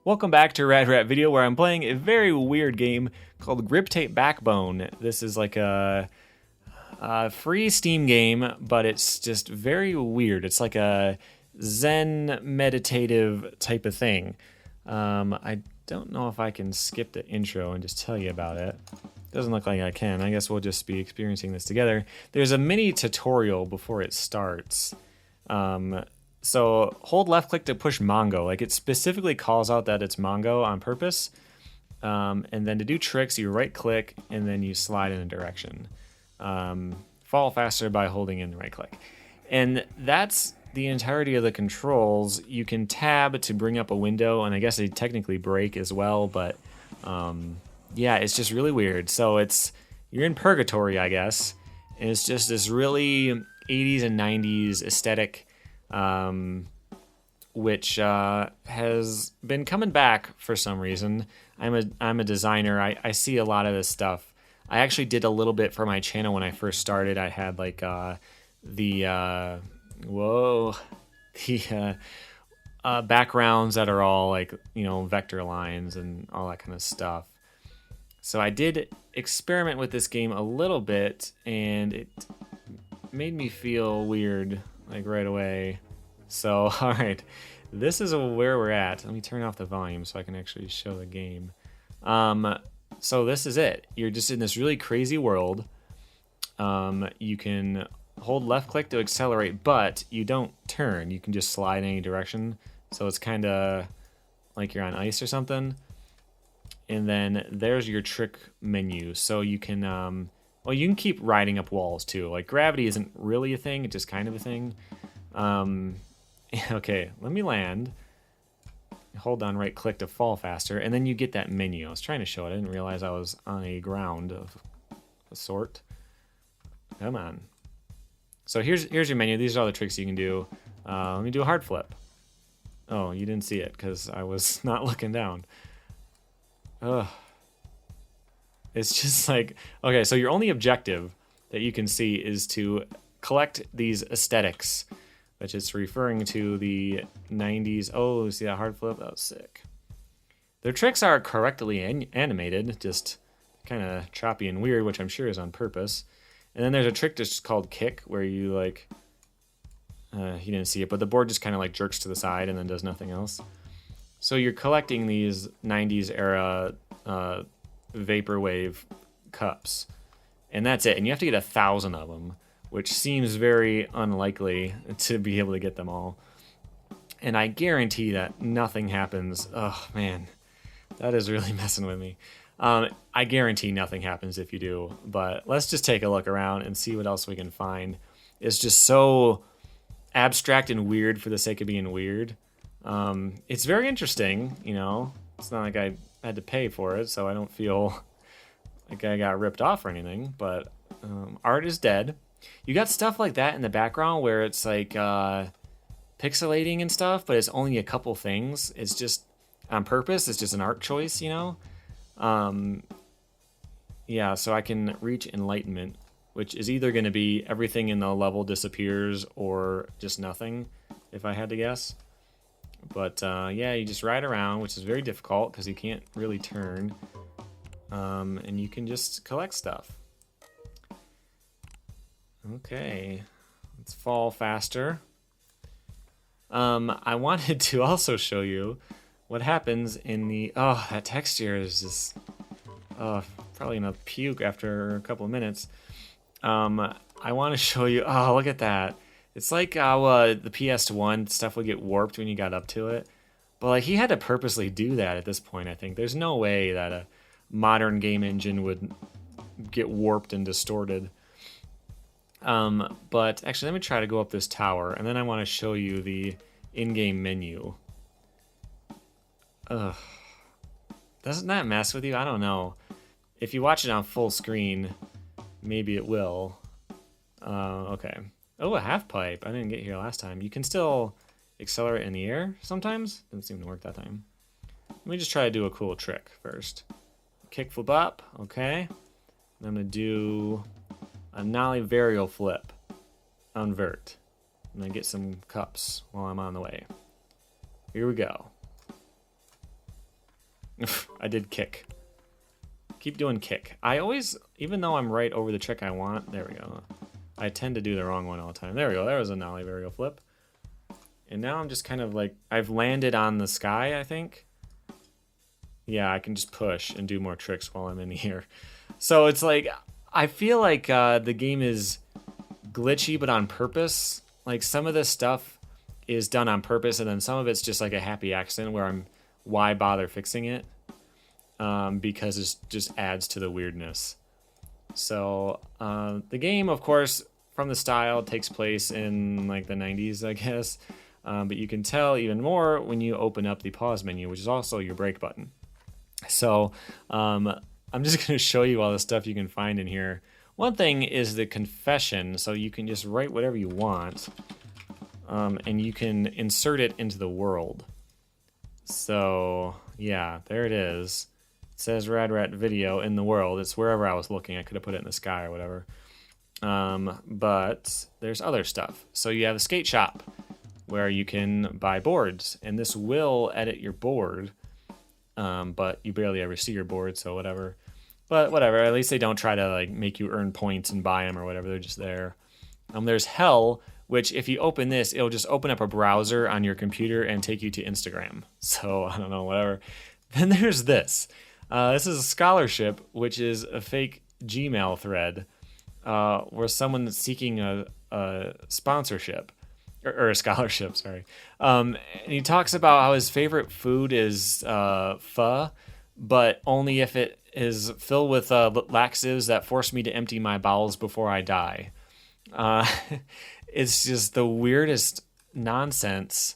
Welcome back to Rad Rat Video, where I'm playing a very weird game called Griptape Backbone. This is like a free Steam game, but it's just very weird. It's like a Zen meditative type of thing. I don't know if I can skip the intro and just tell you about it. Doesn't look like I can. I guess we'll just be experiencing this together. There's a mini tutorial before it starts. So hold left click to push Mongo. Like, it specifically calls out that it's Mongo on purpose. And then to do tricks, you right click and then you slide in a direction. Fall faster by holding in right click. And that's the entirety of the controls. You can tab to bring up a window, and I guess they technically break as well, but yeah, it's just really weird. So you're in Purgatory, I guess, and it's just this really 80s and 90s aesthetic, which has been coming back for some reason. I'm a designer. I see a lot of this stuff. I actually did a little bit for my channel when I first started. I had like the backgrounds that are all like, you know, vector lines and all that kind of stuff. So I did experiment with this game a little bit, and it made me feel weird like right away. So, all right, this is where we're at. Let me turn off the volume so I can actually show the game. So this is it. You're just in this really crazy world. You can hold left click to accelerate, but you don't turn. You can just slide in any direction. So it's kind of like you're on ice or something. And then there's your trick menu. So you can, well, you can keep riding up walls too. Like, gravity isn't really a thing. It's just kind of a thing. Okay, let me land. Hold on right click to fall faster, and then you get that menu. I was trying to show it. I didn't realize I was on a ground of a sort. Come on. So here's your menu. These are all the tricks you can do. Let me do a hard flip. Oh, you didn't see it because I was not looking down. Ugh. It's just like, okay, so your only objective that you can see is to collect these aesthetics, which is referring to the 90s. Oh, see that hard flip? That was sick. Their tricks are correctly animated, just kind of choppy and weird, which I'm sure is on purpose. And then there's a trick just called kick, where you like, you didn't see it, but the board just kind of like jerks to the side and then does nothing else. So you're collecting these 90s era vaporwave cups, and that's it. And you have to get 1,000 of them, which seems very unlikely to be able to get them all. And I guarantee that nothing happens. Oh man, that is really messing with me. I guarantee nothing happens if you do, but let's just take a look around and see what else we can find. It's just so abstract and weird for the sake of being weird. It's very interesting, you know. It's not like I had to pay for it, so I don't feel like I got ripped off or anything, but art is dead. You got stuff like that in the background where it's like pixelating and stuff, but it's only a couple things. It's just on purpose. It's just an art choice, you know? Yeah, so I can reach enlightenment, which is either going to be everything in the level disappears or just nothing, if I had to guess. But yeah, you just ride around, which is very difficult because you can't really turn. And you can just collect stuff. Okay, let's fall faster. I wanted to also show you what happens in the... Oh, that texture is just... Oh, probably gonna puke after a couple of minutes. I want to show you... Oh, look at that. It's like how the PS1 stuff would get warped when you got up to it. But like, he had to purposely do that at this point, I think. There's no way that a modern game engine would get warped and distorted. But actually, let me try to go up this tower, and then I want to show you the in-game menu. Ugh. Doesn't that mess with you? I don't know. If you watch it on full screen, maybe it will. Okay. Oh, a half pipe. I didn't get here last time. You can still accelerate in the air sometimes. Didn't seem to work that time. Let me just try to do a cool trick first. Kickflip up. Okay. I'm going to do a nollie varial flip. Invert. And then get some cups while I'm on the way. Here we go. I did kick. Keep doing kick. I always, even though I'm right over the trick I want, there we go. I tend to do the wrong one all the time. There we go. There was a nollie varial flip. And now I'm just kind of like, I've landed on the sky, I think. Yeah, I can just push and do more tricks while I'm in here. So it's like, I feel like the game is glitchy, but on purpose. Like some of this stuff is done on purpose, and then some of it's just like a happy accident where why bother fixing it? Because it just adds to the weirdness. So the game, of course, from the style, takes place in like the 90s, I guess. But you can tell even more when you open up the pause menu, which is also your break button. So I'm just going to show you all the stuff you can find in here. One thing is the confession, so you can just write whatever you want, and you can insert it into the world. So yeah, there it is. It says Rad Rat Video in the world. It's wherever I was looking. I could have put it in the sky or whatever. But there's other stuff. So you have a skate shop where you can buy boards, and this will edit your board, but you barely ever see your board, so whatever. But whatever, at least they don't try to like make you earn points and buy them or whatever. They're just there. There's Hell, which if you open this, it'll just open up a browser on your computer and take you to Instagram. So I don't know, whatever. Then there's this. This is a scholarship, which is a fake Gmail thread where someone is seeking a sponsorship or a scholarship, sorry. And he talks about how his favorite food is pho, but only if it is filled with laxatives that force me to empty my bowels before I die. It's just the weirdest nonsense.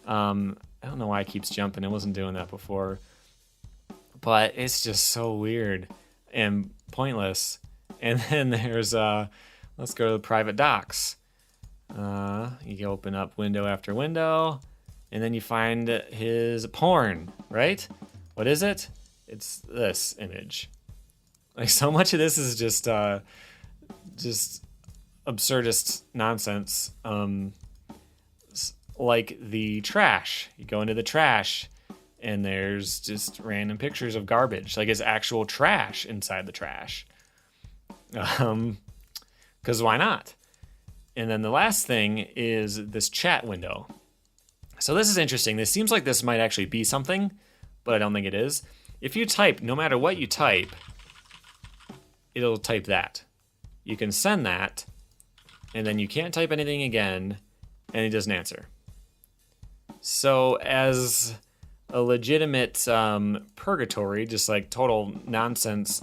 I don't know why it keeps jumping. It wasn't doing that before. But it's just so weird and pointless. And then there's, let's go to the private docs. You can open up window after window, and then you find his porn, right? What is it? It's this image. Like so much of this is just absurdist nonsense. Like the trash. You go into the trash, and there's just random pictures of garbage. Like it's actual trash inside the trash. 'Cause why not? And then the last thing is this chat window. So this is interesting. This seems like this might actually be something, but I don't think it is. If you type, no matter what you type, it'll type that. You can send that, and then you can't type anything again, and it doesn't answer. So as a legitimate purgatory, just like total nonsense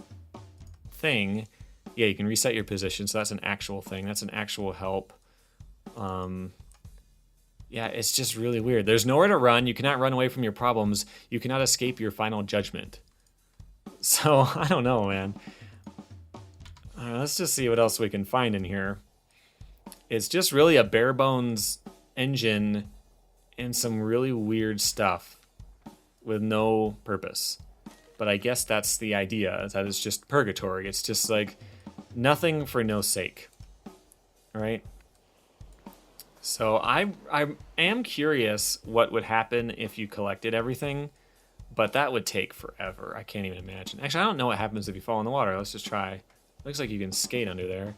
thing, yeah, you can reset your position, so that's an actual thing. That's an actual help. Yeah, it's just really weird. There's nowhere to run. You cannot run away from your problems. You cannot escape your final judgment. So, I don't know, man. Let's just see what else we can find in here. It's just really a bare bones engine and some really weird stuff with no purpose. But I guess that's the idea, that it's just purgatory. It's just like nothing for no sake. All right? So I am curious what would happen if you collected everything, but that would take forever. I can't even imagine. Actually, I don't know what happens if you fall in the water. Let's just try. Looks like you can skate under there.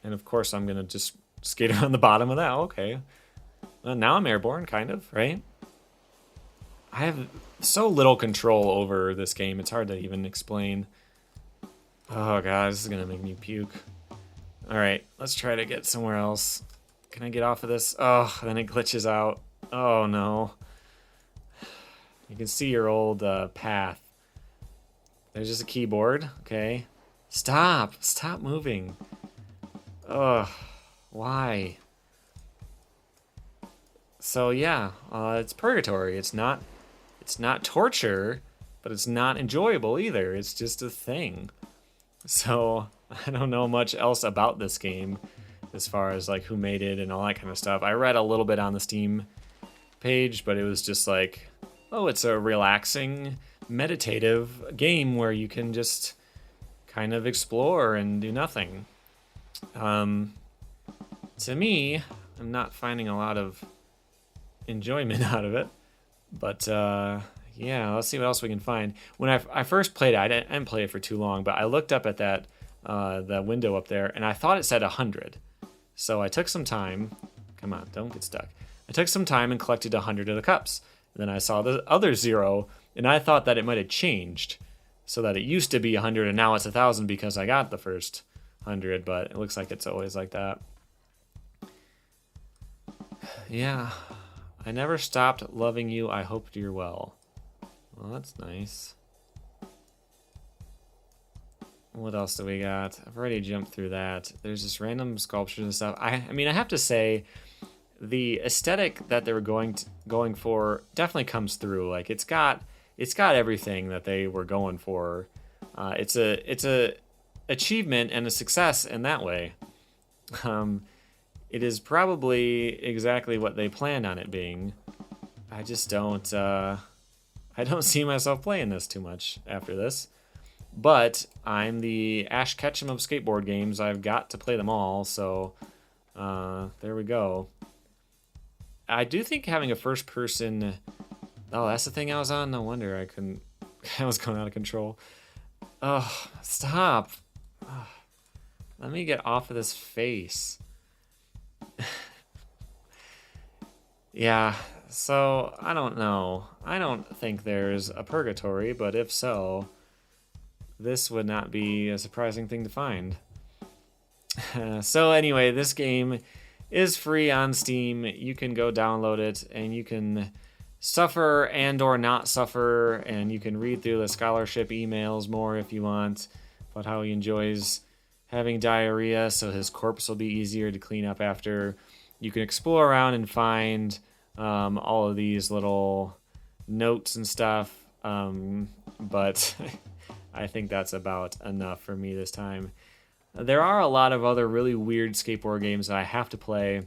And of course, I'm going to just skate around the bottom of that. Okay. Well, now I'm airborne, kind of, right? I have so little control over this game. It's hard to even explain. Oh, God, this is going to make me puke. All right, let's try to get somewhere else. Can I get off of this? Oh, then it glitches out. Oh, no. You can see your old path. There's just a keyboard. Okay. Stop moving. Ugh, why? So yeah, it's purgatory. It's not torture, but it's not enjoyable either. It's just a thing. So I don't know much else about this game as far as like who made it and all that kind of stuff. I read a little bit on the Steam page, but it was just like, oh, it's a relaxing, meditative game where you can just kind of explore and do nothing. To me, I'm not finding a lot of enjoyment out of it, but Yeah, let's see what else we can find. When I first played it, I didn't play it for too long, but I looked up at that the window up there, and I thought it said 100. So I took some time. Come on, don't get stuck. I took some time and collected 100 of the cups. And then I saw the other 0, and I thought that it might have changed, so that it used to be 100 and now it's 1,000 because I got the first 100. But it looks like it's always like that. Yeah, I never stopped loving you. I hope you're well. Well, that's nice. What else do we got? I've already jumped through that. There's just random sculptures and stuff. I mean, I have to say, the aesthetic that they were going for definitely comes through. Like it's got everything that they were going for. It's a achievement and a success in that way. It is probably exactly what they planned on it being. I just don't. I don't see myself playing this too much after this. But I'm the Ash Ketchum of skateboard games. I've got to play them all, so there we go. I do think having a first-person... Oh, that's the thing I was on? No wonder I couldn't... I was going out of control. Oh, stop. Oh, let me get off of this face. Yeah, so I don't know. I don't think there's a Purgatory, but if so... this would not be a surprising thing to find. So anyway, this game is free on Steam. You can go download it, and you can suffer and or not suffer, and you can read through the scholarship emails more if you want about how he enjoys having diarrhea, so his corpse will be easier to clean up after. You can explore around and find all of these little notes and stuff, but... I think that's about enough for me this time. There are a lot of other really weird skateboard games that I have to play.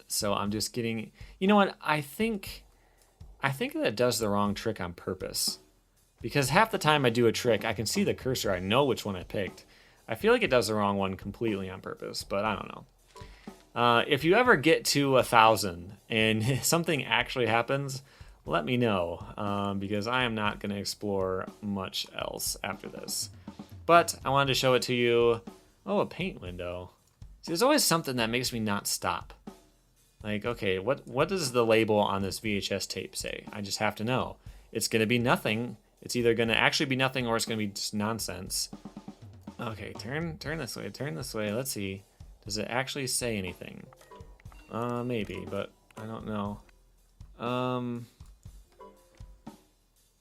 So I'm just getting... You know what? I think that it does the wrong trick on purpose. Because half the time I do a trick, I can see the cursor. I know which one I picked. I feel like it does the wrong one completely on purpose, but I don't know. If you ever get to 1,000 and something actually happens... let me know, because I am not going to explore much else after this. But I wanted to show it to you. Oh, a paint window. See, there's always something that makes me not stop. Like, okay, what does the label on this VHS tape say? I just have to know. It's going to be nothing. It's either going to actually be nothing or it's going to be just nonsense. Okay, turn this way, turn this way. Let's see. Does it actually say anything? Maybe, but I don't know.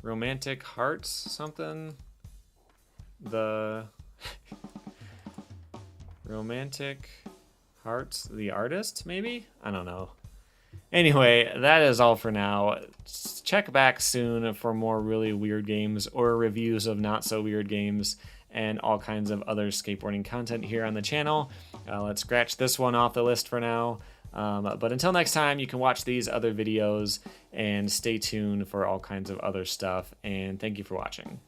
Romantic Hearts something? The Romantic Hearts, the artist, maybe? I don't know. Anyway, that is all for now. Check back soon for more really weird games or reviews of not so weird games and all kinds of other skateboarding content here on the channel. Let's scratch this one off the list for now. But until next time, you can watch these other videos and stay tuned for all kinds of other stuff. And thank you for watching.